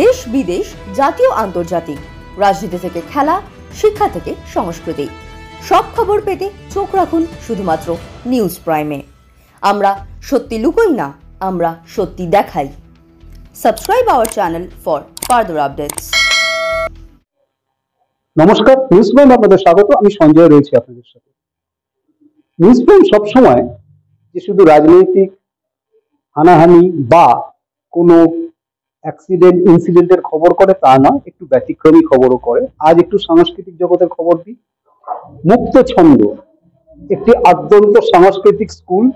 দেশ বিদেশ, জাতীয় আন্তর্জাতিক, রাজনীতি থেকে খেলা, শিক্ষা থেকে সংস্কৃতি, সব খবর পেতে চোখ রাখুন শুধুমাত্র নিউজ প্রাইমে। আমরা সত্যি লুকোই না, আমরা সত্যি দেখাই। Subscribe our channel for further updates. নমস্কার, নিউজ প্রাইম আপনাদের স্বাগত। আমি সঞ্জয় রয়েছি আপনাদের সাথে। নিউজ প্রাইম সবসময় যে শুধু রাজনৈতিক হানাহানি বা কোনো অ্যাক্সিডেন্ট ইনসিডেন্টের খবর করে তা নয়, একটু ব্যতিক্রমী খবরও করে। আজ একটু সাংস্কৃতিক জগতের খবর দিই। মুক্ত ছন্দ একটি আদ্যন্ত সাংস্কৃতিক স্কুল,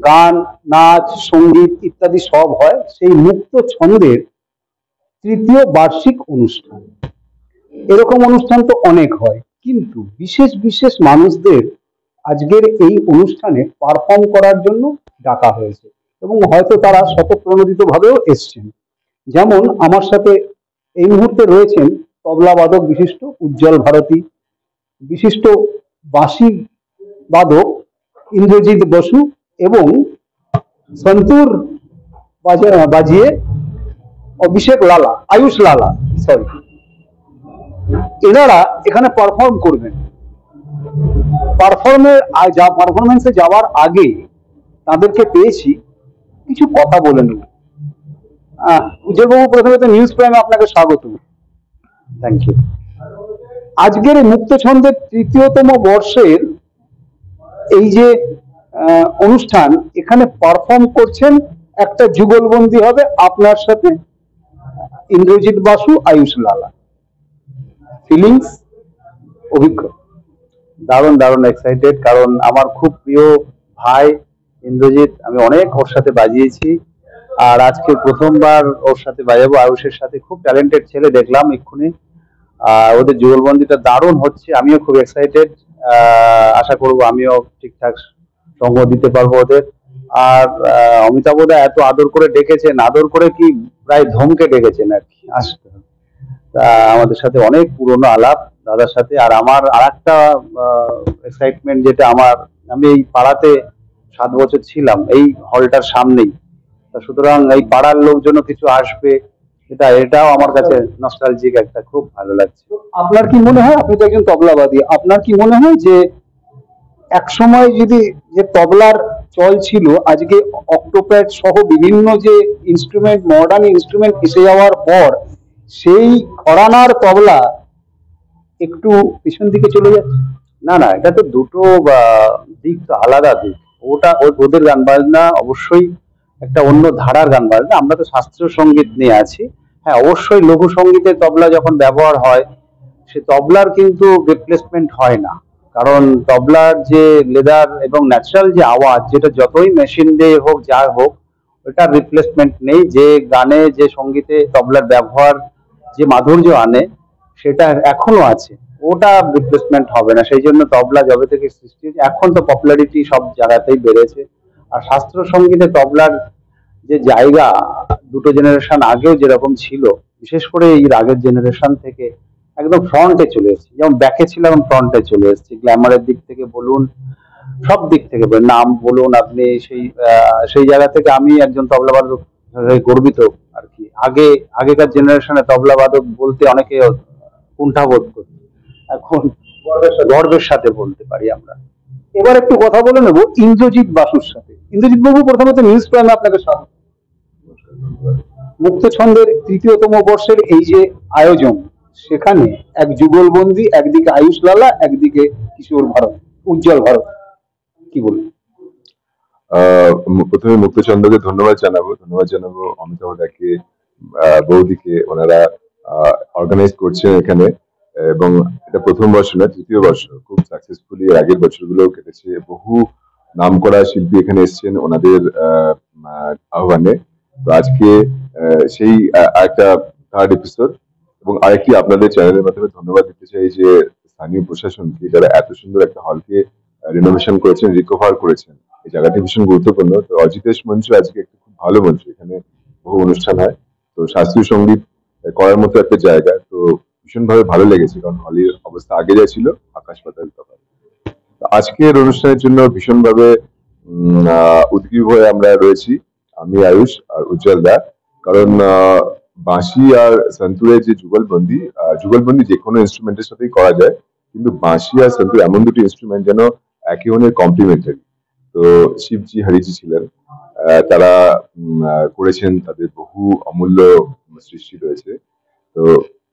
গান, নাচ, সঙ্গীত ইত্যাদি সব হয়। সেই মুক্ত ছন্দের তৃতীয় বার্ষিক অনুষ্ঠান। এরকম অনুষ্ঠান তো অনেক হয়, কিন্তু বিশেষ বিশেষ মানুষদের আজকের এই অনুষ্ঠানে পারফর্ম করার জন্য ডাকা হয়েছে এবং হয়তো তারা স্বতঃপ্রণোদিত ভাবেও এসছেন। যেমন আমার সাথে এই মুহূর্তে রয়েছেন তবলা বাদক বিশিষ্ট উজ্জ্বল ভারতী, বিশিষ্ট বাঁশি বাদক ইন্দ্রজিৎ বসু এবং সন্তুর বাজিয়ে অভিষেক লালা, আয়ুষ লালা, সরি। এনারা এখানে পারফর্ম করবেন। পারফরমেন্সে যাওয়ার আগে তাদেরকে পেয়েছি, কিছু কথা বলে নেব। উজ্জ্বলবাবু, প্রথমে তো নিউজ প্রাইমে আপনাকে স্বাগত। Thank you. আজকের মুক্ত ছন্দের তৃতীয়তম বর্ষের এই যে অনুষ্ঠান, এখানে পারফর্ম করছেন, একটা যুগলবন্দি হবে আপনার সাথে ইন্দ্রজিৎ বাসু, আয়ুষ লালা। ফিলিংস, অভিজ্ঞতা? দারুণ দারুণ এক্সাইটেড, কারণ আমার খুব প্রিয় ভাই ইন্দ্রজিৎ, আমি অনেক ওর সাথে বাজিয়েছি, আর আজকে প্রথমবার ওর সাথে বাজাবো। আয়ুষের সাথে খুব ট্যালেন্টেড ছেলে দেখলাম এক্ষুনি। ওদের যুগলবন্দিটা দারুণ হচ্ছে, আমিও খুব এক্সাইটেড। আশা করবো আমিও ঠিকঠাক সঙ্গ দিতে পারবো ওদের। আর অমিতাভদা এত আদর করে ডেকেছেন, আদর করে কি প্রায় ধমকে ডেকেছেন আর কি আসতে হবে। তা আমাদের সাথে অনেক পুরনো আলাপ দাদার সাথে। আর আমার আর একটা এক্সাইটমেন্ট, যেটা আমি এই পাড়াতে 7 বছর ছিলাম, এই হলটার সামনেই। সুতরাং এই পাড়ার লোকজনও কিছু আসবে, এটাও আমার কাছে নস্টালজিক, একটা খুব ভালো লাগছে। আপনার কি মনে হয়, আপনি তো একজন তবলাবাদী, আপনার কি মনে হয় যে এক সময় যদি যে তবলার চল ছিল, আজকে অক্টোপ্যাড সহ বিভিন্ন যে ইনস্ট্রুমেন্ট, মডার্ন ইনস্ট্রুমেন্ট এসে যাওয়ার পর সেই ঘরানার তবলা একটু পিছন দিকে চলে যাচ্ছে? না না, এটা তো দুটো দিক, তো আলাদা দিক। ওদের গান বাজনা অবশ্যই একটা অন্য ধারার গান বাজনা। আমরা তো শাস্ত্রীয় সঙ্গীত নিয়ে আছি। হ্যাঁ, অবশ্যই লঘু সঙ্গীতে তবলা যখন ব্যবহার হয়, সে তবলার কিন্তু রিপ্লেসমেন্ট হয় না। কারণ তবলার যে লেদার এবং ন্যাচারাল যে আওয়াজ, যেটা যতই মেশিন দিয়ে হোক যা হোক, ওটার রিপ্লেসমেন্ট নেই। যে গানে যে সঙ্গীতে তবলার ব্যবহার যে মাধুর্য আনে, সেটা এখনো আছে, ওটা রিপ্লেসমেন্ট হবে না। সেই জন্য তবলা যবে থেকে সৃষ্টি হয়েছে, এখন তো পপুলারিটি সব জায়গাতেই বেড়েছে। আর শাস্ত্রীয় সঙ্গীতে তবলার যে জায়গা, দুটো জেনারেশন আগেও যেরকম ছিল, বিশেষ করে এই আগের জেনারেশন থেকে একদম ফ্রন্টে চলে এসেছে। যেমন ব্যাকে ছিল, এখন ফ্রন্টে চলে এসেছে। গ্ল্যামারের দিক থেকে বলুন, সব দিক থেকে নাম বলুন আপনি, সেই জায়গা থেকে আমি একজন তবলাবাদক গর্বিত আর কি। আগেকার জেনারেশনে তবলাবাদক বলতে অনেকে কুণ্ঠাবোধ করত, এখন গর্বের সাথে বলতে পারি আমরা। এবার একটু কথা বলে নেব ইন্দ্রজিৎ বাসুর সাথে। ইন্দ্রজিৎ বাবু, প্রথমত নিউজ প্রাইমে আপনাকে স্বাগত। মুক্ত ছন্দের তৃতীয়তম বর্ষের এই যে আয়োজন, সেখানে এক যুগলবন্দি, একদিকে আয়ুষ লালা, একদিকে কিশোর ভারত, উজ্জ্বল ভারত, কি বলবেন? প্রথমে মুক্তচন্দ্রকে ধন্যবাদ জানাবো অমিতাভদাকে, বৌদিকে। ওনারা অর্গানাইজ করছেন এখানে, এবং এটা প্রথম বর্ষ না, তৃতীয় বর্ষ। খুব সাকসেসফুলি আগের বছরগুলো কেটেছে। বহু নামকরা শিল্পী এখানে এসেছেন ওনাদের আহ্বানে। তো আজকে সেই একটা থার্ড এপিসোড। এবং আরেকটি আপনাদের চ্যানেলের মাধ্যমে ধন্যবাদ দিতে চাই যে স্থানীয় প্রশাসনকে, যারা এত সুন্দর একটা হলকে রিনোভেশন করেছেন, রিকভার করেছেন। এই জায়গাটি ভীষণ গুরুত্বপূর্ণ। তো অজিতেশ মঞ্চ আজকে একটা খুব ভালো মঞ্চ, এখানে বহু অনুষ্ঠান হয়। তো শাস্ত্রীয় সঙ্গীত করার মতো একটা জায়গা, তো ভীষণভাবে ভালো লেগেছে। কারণ হলের অবস্থা আগে যা ছিল, আকাশ পাতাল তফাৎ। আজকের অনুষ্ঠানের জন্য ভীষণভাবে উদ্গ্রীব হয়ে আমরা রয়েছি, আমি, আয়ুষ আর উজ্জ্বল দা। কারণ বাঁশি আর সন্তুরের যে যুগলবন্দি যে কোনো ইনস্ট্রুমেন্টের সাথেই করা যায়, কিন্তু বাঁশি আর সন্তুর এমন দুটি ইনস্ট্রুমেন্ট যেন একে অন্যের কমপ্লিমেন্টারি। তো শিবজি হরিজি ছিলেন, তারা করেছেন, তাদের বহু অমূল্য সৃষ্টি রয়েছে। তো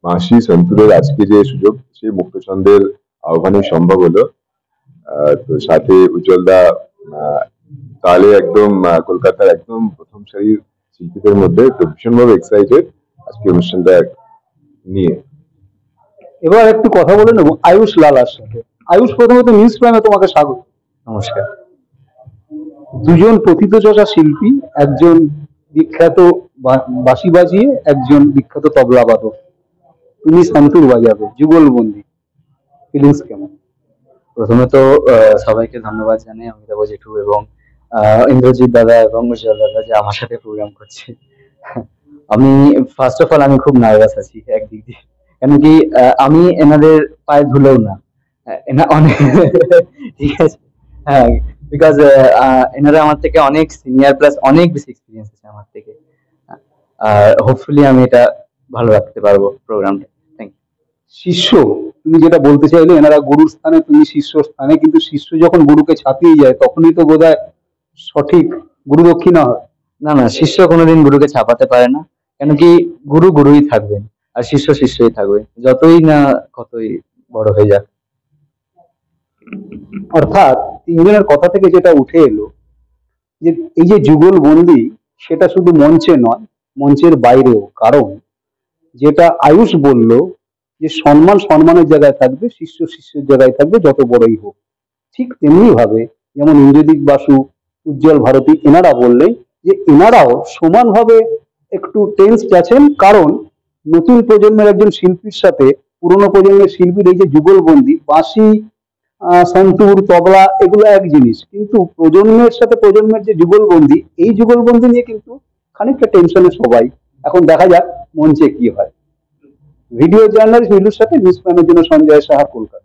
বাঁশি সন্তুরের আজকে যে সুযোগ, সেই মুক্তচন্দ্রের আহ্বানে সম্ভব হলো। তো সাথে উজ্জ্বলদা তাহলে একদম কলকাতার একদম প্রথম সারির শিল্পীদের মধ্যে, তো ভীষণভাবে এক্সাইটেড আজকে অনুষ্ঠানটা নিয়ে। এবার একটু কথা বলে নেবো আয়ুষ লালার সাথে। আয়ুষ, প্রথমত নিউজ প্রাইমে তোমাকে স্বাগত। নমস্কার। দুজন প্রথিতযশা শিল্পী, একজন বিখ্যাত বাঁশি বাজিয়ে, একজন বিখ্যাত তবলা বাদক। তুমি সন্তুর বাজাবে, যুগলবন্দি, ফিলিংস কেমন? প্রথমে তো সবাইকে ধন্যবাদ জানাই, অমিতাভ জেঠু এবং ইন্দ্রজিৎ দাদা এবং উজ্জ্বল দাদা যে আমার সাথে প্রোগ্রাম করছে। আমি ফার্স্ট অফ অল আমি খুব নার্ভাস আছি একদিক দিয়ে, কেন কি আমি এনাদের পায়ে ধুলেও না, এনা অনেক ঠিক আছে, হ্যাঁ, বিকজ এনারা আমার থেকে অনেক সিনিয়র, প্লাস অনেক বেশি এক্সপিরিয়েন্স আছে আমার থেকে। আর হোপফুলি আমি এটা ভালো রাখতে পারবো প্রোগ্রামটা। Thank you. শিষ্য, তুমি যেটা বলতে চাইলে এনারা গুরুর স্থানে, তুমি শিষ্য স্থানে, কিন্তু শিষ্য যখন গুরুকে ছাপিয়ে যায় তখনই তো বোধহয় সঠিক গুরু দক্ষিণা হয়। না না, শিষ্য কোনোদিন গুরুকে ছাপাতে পারে না, কেন কি গুরু গুরুই থাকবেন আর শিষ্য শিষ্যই থাকবে, যতই না কতই বড় হয়ে যাক। অর্থাৎ তিনজনের কথা থেকে যেটা উঠে এলো যে এই যে যুগলবন্দি, সেটা শুধু মঞ্চে নয়, মঞ্চের বাইরেও। কারণ যেটা আয়ুষ বলল যে সম্মান সম্মানের জায়গায় থাকবে, শিষ্য শিষ্যের জায়গায় থাকবে, যত বড়ই হোক। ঠিক তেমনি ভাবে যেমন ইন্দ্রদীপ বাসু, উজ্জ্বল ভারতী এনারা বললেন যে এনারাও সমানভাবে একটু টেন্সড আছেন, কারণ নতুন প্রজন্মের একজন শিল্পীর সাথে পুরনো প্রজন্মের শিল্পীর এই যে যুগলবন্দি, বাঁশি, সন্তুর, তবলা, এগুলো এক জিনিস, কিন্তু প্রজন্মের সাথে প্রজন্মের যে যুগলবন্দি, এই যুগলবন্দি নিয়ে কিন্তু খানিকটা টেনশনে সবাই। এখন দেখা যাক মঞ্চে কি হয়। ভিডিও জার্নালিস্ট নীলুর সাথে নিউজ প্রাইমের জন্য সঞ্জয় সাহা, কলকাতা।